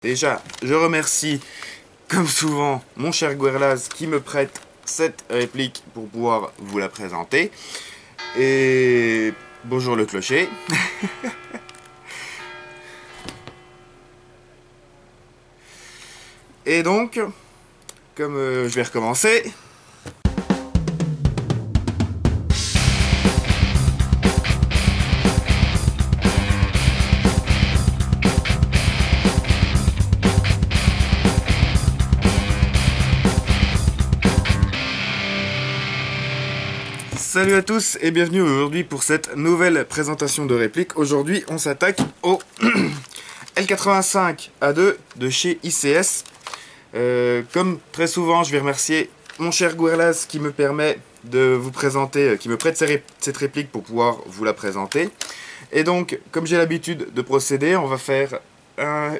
Déjà, je remercie, comme souvent, mon cher Guerlaz qui me prête cette réplique pour pouvoir vous la présenter. Et bonjour le clocher. Et donc, comme je vais recommencer... Salut à tous et bienvenue aujourd'hui pour cette nouvelle présentation de réplique. Aujourd'hui, on s'attaque au L85A2 de chez ICS. Comme très souvent, je vais remercier mon cher Guerlaz qui me permet de vous présenter, qui me prête cette réplique pour pouvoir vous la présenter. Et donc, comme j'ai l'habitude de procéder, on va faire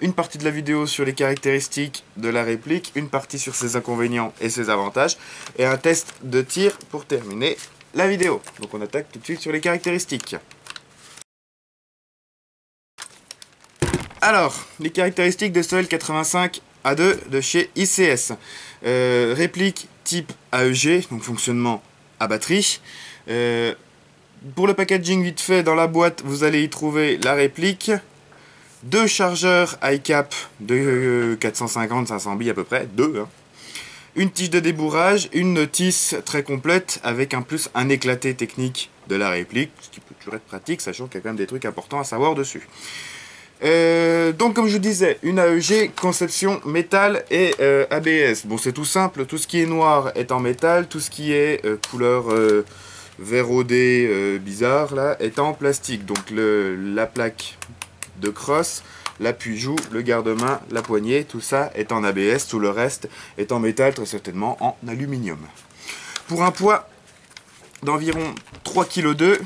une partie de la vidéo sur les caractéristiques de la réplique, une partie sur ses inconvénients et ses avantages, et un test de tir pour terminer la vidéo. Donc on attaque tout de suite sur les caractéristiques. Alors, les caractéristiques de ce L85A2 de chez ICS. Réplique type AEG, donc fonctionnement à batterie. Pour le packaging vite fait, dans la boîte, vous allez y trouver la réplique. 2 chargeurs iCap de 450-500 billes à peu près, 2 hein. Une tige de débourrage, une notice très complète avec un éclaté technique de la réplique, ce qui peut toujours être pratique, sachant qu'il y a quand même des trucs importants à savoir dessus. Donc comme je vous disais, une AEG, conception métal et ABS. Bon, c'est tout simple, tout ce qui est noir est en métal, tout ce qui est couleur vert rodé bizarre là est en plastique. Donc la plaque de crosse, l'appui-joue, le garde-main, la poignée, tout ça est en ABS, tout le reste est en métal, très certainement en aluminium. Pour un poids d'environ 3,2 kg,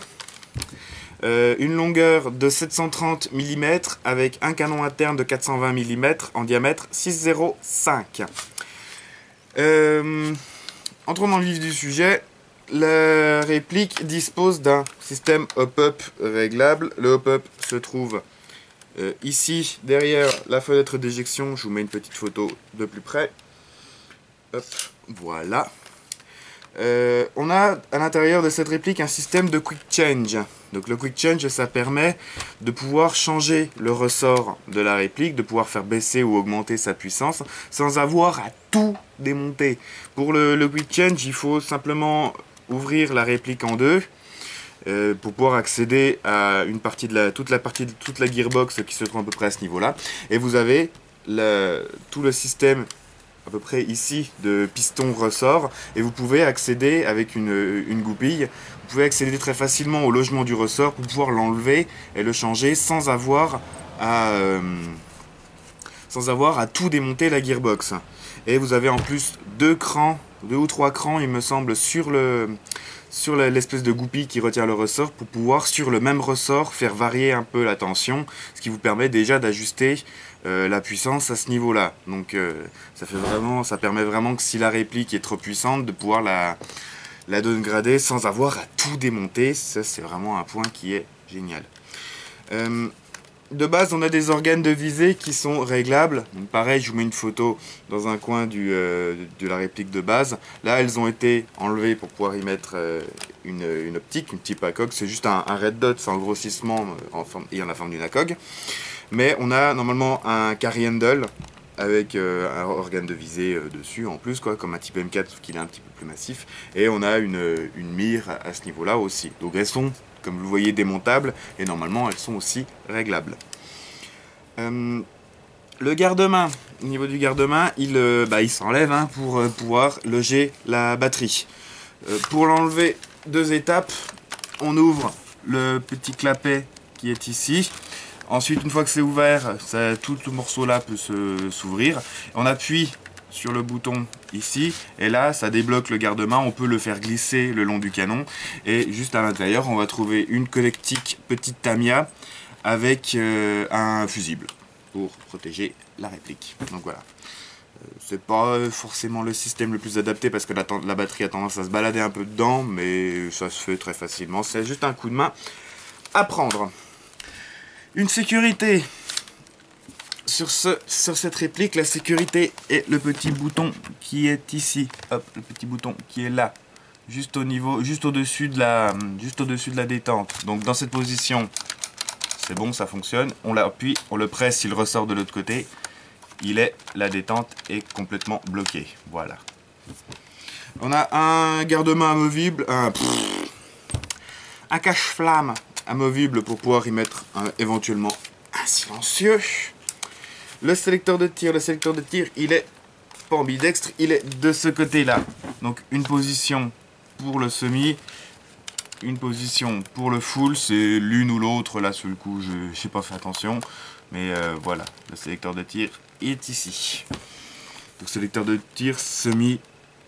une longueur de 730 mm avec un canon interne de 420 mm en diamètre 6,05. Entrons dans le vif du sujet. La réplique dispose d'un système hop-up réglable. Le hop-up se trouve ici, derrière la fenêtre d'éjection. Je vous mets une petite photo de plus près. Hop, voilà. On a à l'intérieur de cette réplique un système de quick change. Donc le quick change, ça permet de pouvoir changer le ressort de la réplique, de pouvoir faire baisser ou augmenter sa puissance sans avoir à tout démonter. Pour le quick change, il faut simplement ouvrir la réplique en deux pour pouvoir accéder à une partie de toute la gearbox qui se trouve à peu près à ce niveau-là. Et vous avez tout le système à peu près ici de piston ressort, et vous pouvez accéder avec une goupille, vous pouvez accéder très facilement au logement du ressort pour pouvoir l'enlever et le changer sans avoir à tout démonter la gearbox. Et vous avez en plus deux ou trois crans il me semble sur l'espèce de goupille qui retient le ressort pour pouvoir sur le même ressort faire varier un peu la tension, ce qui vous permet déjà d'ajuster la puissance à ce niveau là. Donc ça permet vraiment que si la réplique est trop puissante de pouvoir la downgrader sans avoir à tout démonter. Ça c'est vraiment un point qui est génial. De base on a des organes de visée qui sont réglables. Donc, pareil, je vous mets une photo dans un coin de la réplique de base. Là elles ont été enlevées pour pouvoir y mettre une optique, une petite ACOG. C'est juste un red dot sans grossissement ayant la forme d'une ACOG. Mais on a normalement un carry handle avec un organe de visée dessus en plus, comme un type M4 sauf qu'il est un petit peu plus massif. Et on a une mire à ce niveau là aussi. Donc elles sont, comme vous le voyez, démontables et normalement elles sont aussi réglables. Le garde-main, au niveau du garde-main, il s'enlève pour pouvoir loger la batterie. Pour l'enlever, 2 étapes. On ouvre le petit clapet qui est ici. Ensuite, une fois que c'est ouvert, tout ce morceau-là peut s'ouvrir. On appuie sur le bouton ici, et là, ça débloque le garde-main. On peut le faire glisser le long du canon. Et juste à l'intérieur, on va trouver une connectique petite Tamiya avec un fusible pour protéger la réplique. Donc voilà. C'est pas forcément le système le plus adapté parce que la batterie a tendance à se balader un peu dedans, mais ça se fait très facilement. C'est juste un coup de main à prendre. Une sécurité sur cette réplique, la sécurité est le petit bouton qui est ici. Hop, le petit bouton qui est là. Juste au-dessus de la détente. Donc dans cette position, c'est bon, ça fonctionne. On l'appuie, on le presse, il ressort de l'autre côté. La détente est complètement bloquée. Voilà. On a un garde-main amovible, un cache-flamme amovible pour pouvoir y mettre éventuellement un silencieux. Le sélecteur de tir, il est pas ambidextre, il est de ce côté-là. Donc une position pour le semi, une position pour le full, c'est l'une ou l'autre. Là sur le coup, je n'ai pas fait attention, mais voilà, le sélecteur de tir est ici. Donc sélecteur de tir semi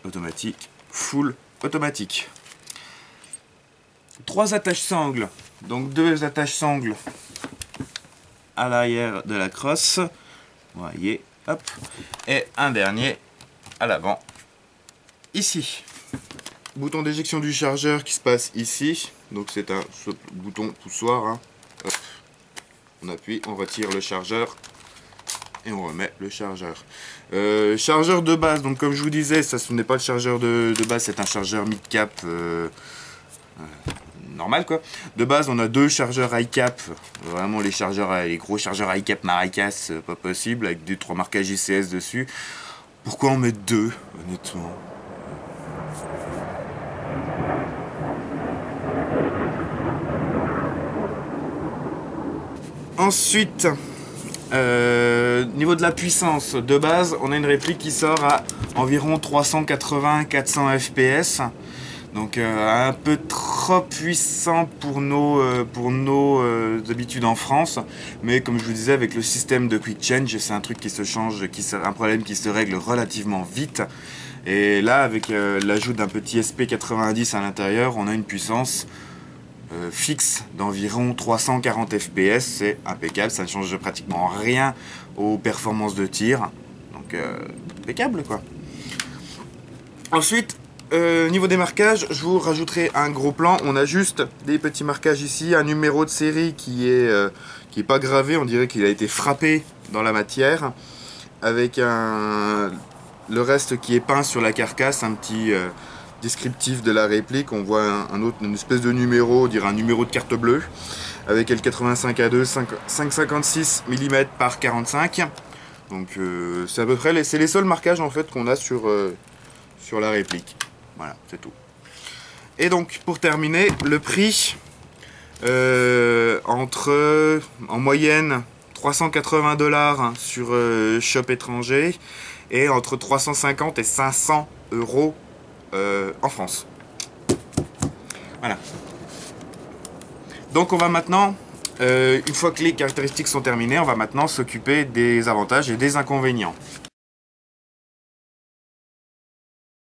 automatique, full automatique. 3 attaches sangles, donc 2 attaches sangles à l'arrière de la crosse, voyez, hop, et un dernier à l'avant, ici. Bouton d'éjection du chargeur qui se passe ici, donc c'est un bouton poussoir, hein. Hop. On appuie, on retire le chargeur et on remet le chargeur. Chargeur de base, donc comme je vous disais, ça ce n'est pas le chargeur de base, c'est un chargeur mid-cap normal quoi. De base on a 2 chargeurs high cap, vraiment les gros chargeurs high cap Maracas, pas possible, avec 3 marquages ICS dessus. Pourquoi en mettre 2 honnêtement? Ensuite, niveau de la puissance, de base, on a une réplique qui sort à environ 380-400 fps. Donc un peu trop puissant pour nos habitudes en France. Mais comme je vous disais, avec le système de Quick Change, c'est un truc qui se change, un problème qui se règle relativement vite. Et là, avec l'ajout d'un petit SP90 à l'intérieur, on a une puissance fixe d'environ 340 fps, c'est impeccable, ça ne change pratiquement rien aux performances de tir, donc impeccable quoi. Ensuite, niveau des marquages, je vous rajouterai un gros plan. On a juste des petits marquages ici, un numéro de série qui est pas gravé, on dirait qu'il a été frappé dans la matière, avec le reste qui est peint sur la carcasse, un petit descriptif de la réplique. On voit une espèce de numéro, on dirait un numéro de carte bleue, avec L85A2 5,56 mm par 45. Donc c'est à peu près c'est les seuls marquages en fait qu'on a sur la réplique. Voilà, c'est tout. Et donc pour terminer, le prix en moyenne 380 $ sur Shop étranger et entre 350 et 500 € en France. Voilà. Donc on va maintenant, une fois que les caractéristiques sont terminées, on va maintenant s'occuper des avantages et des inconvénients.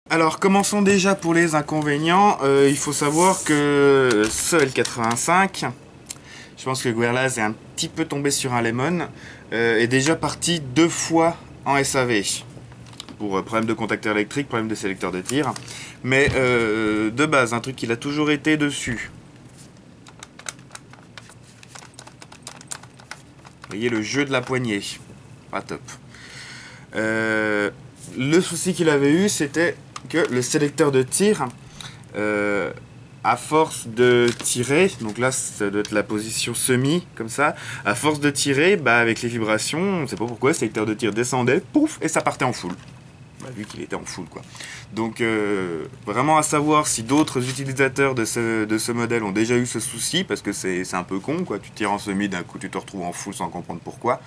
Alors commençons déjà pour les inconvénients. Il faut savoir que ce L85, je pense que Guerlain est un petit peu tombé sur un lemon, est déjà parti 2 fois en SAV. Pour problème de contacteur électrique, problème de sélecteur de tir. Mais de base, un truc qu'il a toujours été dessus. Vous voyez le jeu de la poignée. Pas top. Le souci qu'il avait eu, c'était que le sélecteur de tir, à force de tirer, donc là ça doit être la position semi, comme ça, à force de tirer, bah, avec les vibrations, on ne sait pas pourquoi, le sélecteur de tir descendait, pouf, et ça partait en full. Bah, vu qu'il était en full quoi. Donc vraiment à savoir si d'autres utilisateurs de ce modèle ont déjà eu ce souci, parce que c'est un peu con quoi, tu tires en semi, d'un coup tu te retrouves en full sans comprendre pourquoi.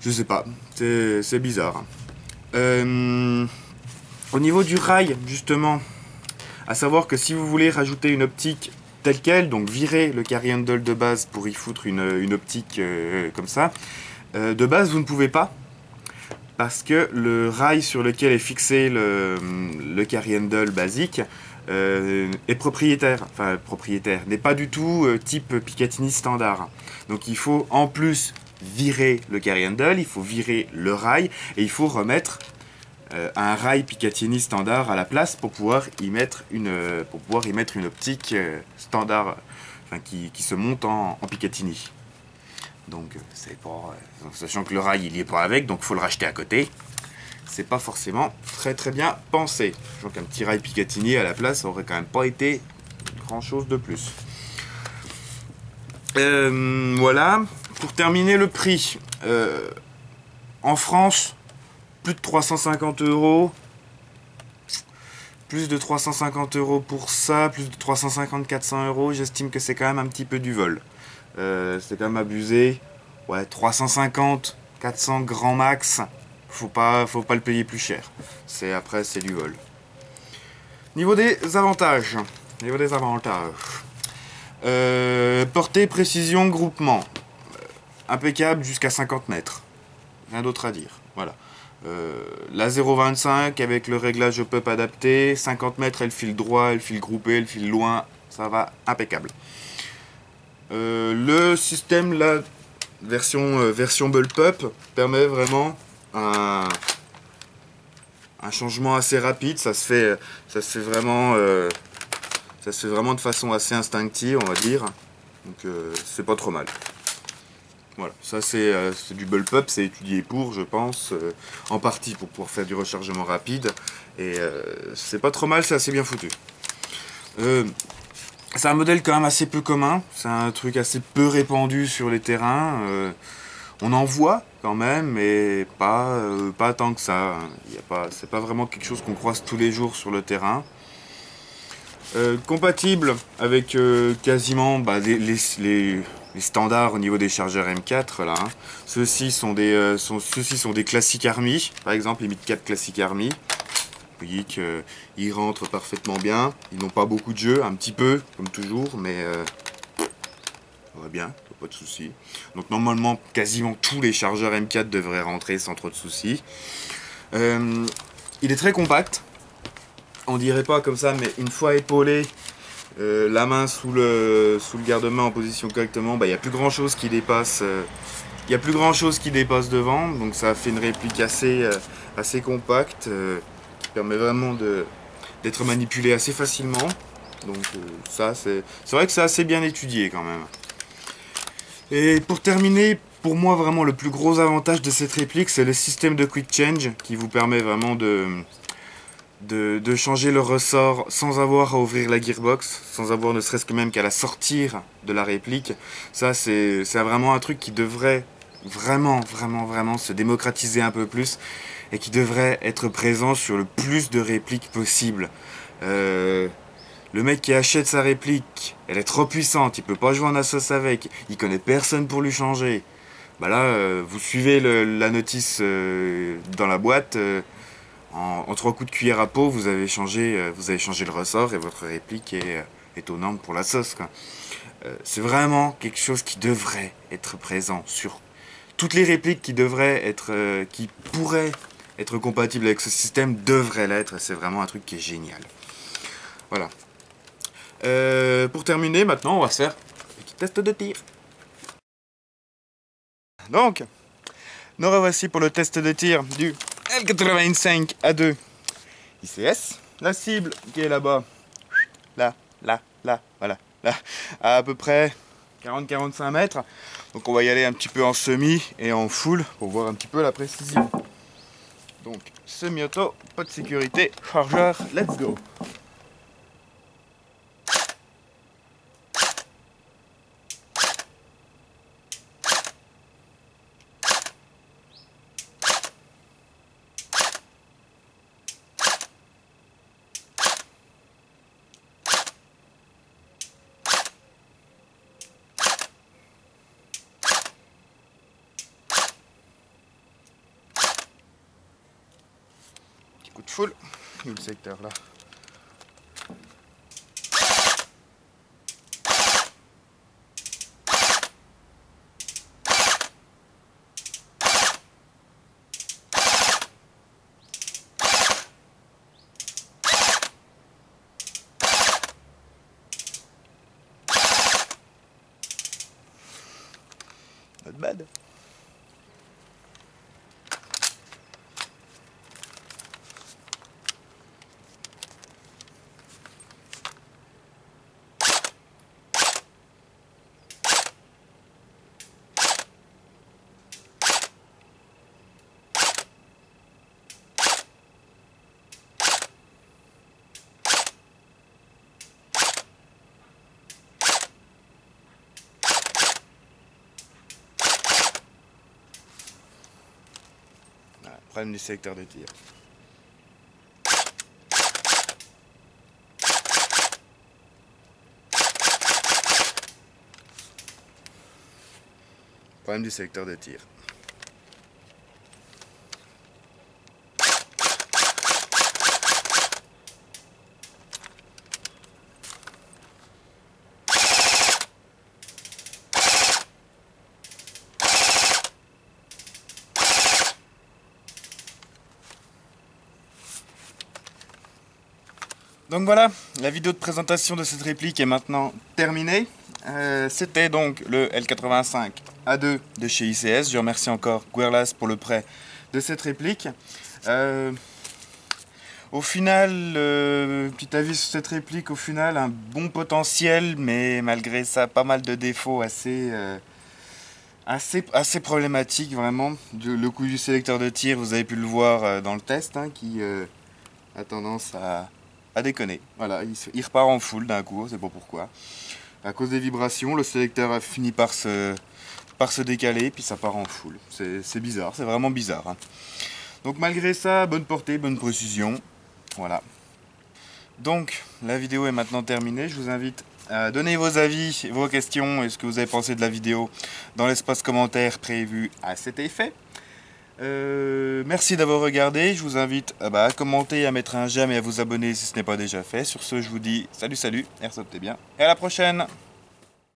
Je sais pas, c'est bizarre. Au niveau du rail justement, à savoir que si vous voulez rajouter une optique telle quelle, donc virer le carry handle de base pour y foutre une optique comme ça, de base vous ne pouvez pas, parce que le rail sur lequel est fixé le carry handle basique est propriétaire, n'est pas du tout type Picatinny standard. Donc il faut en plus virer le carry handle, il faut virer le rail et il faut remettre un rail Picatinny standard à la place pour pouvoir y mettre une optique standard, qui se monte en Picatinny. Donc c'est pas... sachant que le rail il y est pas avec, donc faut le racheter à côté. C'est pas forcément très bien pensé. Sachant qu'un petit rail Picatinny à la place ça aurait quand même pas été grand chose de plus. Voilà. Pour terminer le prix. En France, plus de 350 euros. Plus de 350 euros pour ça, plus de 350-400 euros, j'estime que c'est quand même un petit peu du vol. C'est quand même abusé. Ouais, 350, 400 grand max, faut pas le payer plus cher. Après, c'est du vol. Niveau des avantages. Portée, précision, groupement. Impeccable jusqu'à 50 mètres. Rien d'autre à dire. Voilà. La 0,25 avec le réglage pop adapté, 50 mètres elle file droit, elle file groupé, elle file loin, ça va impeccable. Le système, la version bullpup permet vraiment un changement assez rapide, ça se fait vraiment de façon assez instinctive on va dire, donc c'est pas trop mal. Voilà, ça c'est du bullpup, c'est étudié pour, je pense, en partie pour pouvoir faire du rechargement rapide. Et c'est pas trop mal, c'est assez bien foutu. C'est un modèle quand même assez peu commun, c'est un truc assez peu répandu sur les terrains. On en voit quand même, mais pas tant que ça. C'est pas vraiment quelque chose qu'on croise tous les jours sur le terrain. Compatible avec quasiment les standards au niveau des chargeurs M4 là. Hein. Ceux-ci sont des classiques Army, par exemple les Mid-Cap Classic Army. Vous voyez qu'ils rentrent parfaitement bien. Ils n'ont pas beaucoup de jeu, un petit peu comme toujours, mais ça va bien, pas de soucis. Donc normalement quasiment tous les chargeurs M4 devraient rentrer sans trop de soucis. Il est très compact. On dirait pas comme ça, mais une fois épaulé, la main sous le garde-main en position correctement, il n'y a plus grand chose qui dépasse. Il y a plus grand chose qui dépasse devant, donc ça fait une réplique assez compacte, qui permet vraiment d'être manipulé assez facilement. Donc ça, c'est vrai que c'est assez bien étudié quand même. Et pour terminer, pour moi vraiment le plus gros avantage de cette réplique, c'est le système de quick change qui vous permet vraiment de changer le ressort sans avoir à ouvrir la gearbox, sans avoir ne serait-ce que même qu'à la sortir de la réplique. Ça c'est vraiment un truc qui devrait vraiment se démocratiser un peu plus et qui devrait être présent sur le plus de répliques possible. Le mec qui achète sa réplique, elle est trop puissante, il peut pas jouer en Assos avec, il connaît personne pour lui changer. Bah là, vous suivez la notice dans la boîte, en 3 coups de cuillère à peau, vous avez changé le ressort et votre réplique est aux normes pour la sauce. C'est vraiment quelque chose qui devrait être présent sur toutes les répliques qui pourraient être compatibles avec ce système devraient l'être. C'est vraiment un truc qui est génial. Voilà. Pour terminer, maintenant, on va se faire un petit test de tir. Donc, nous revoici pour le test de tir du L85 A2 ICS. La cible qui est là-bas, là, voilà, là, à peu près 40-45 mètres. Donc on va y aller un petit peu en semi et en full pour voir un petit peu la précision. Donc semi-auto, pas de sécurité, chargeur, let's go. Coup de full, où le secteur là. Not bad. Voilà, problème du sélecteur de tir. Problème du sélecteur de tir. Donc voilà, la vidéo de présentation de cette réplique est maintenant terminée. C'était donc le L85A2 de chez ICS. Je remercie encore Guerlas pour le prêt de cette réplique. Au final, petit avis sur cette réplique, au final, un bon potentiel, mais malgré ça, pas mal de défauts assez problématiques vraiment. Le coup du sélecteur de tir, vous avez pu le voir dans le test, hein, qui a tendance à déconner. Voilà, il repart en full d'un coup, c'est pas pourquoi. À cause des vibrations, le sélecteur a fini par se décaler, puis ça part en full. C'est bizarre, c'est vraiment bizarre. Hein. Donc malgré ça, bonne portée, bonne précision. Voilà. Donc la vidéo est maintenant terminée. Je vous invite à donner vos avis, vos questions et ce que vous avez pensé de la vidéo dans l'espace commentaire prévu à cet effet. Merci d'avoir regardé. Je vous invite à commenter, à mettre un j'aime et à vous abonner si ce n'est pas déjà fait. Sur ce, je vous dis salut, airsoftez bien et à la prochaine.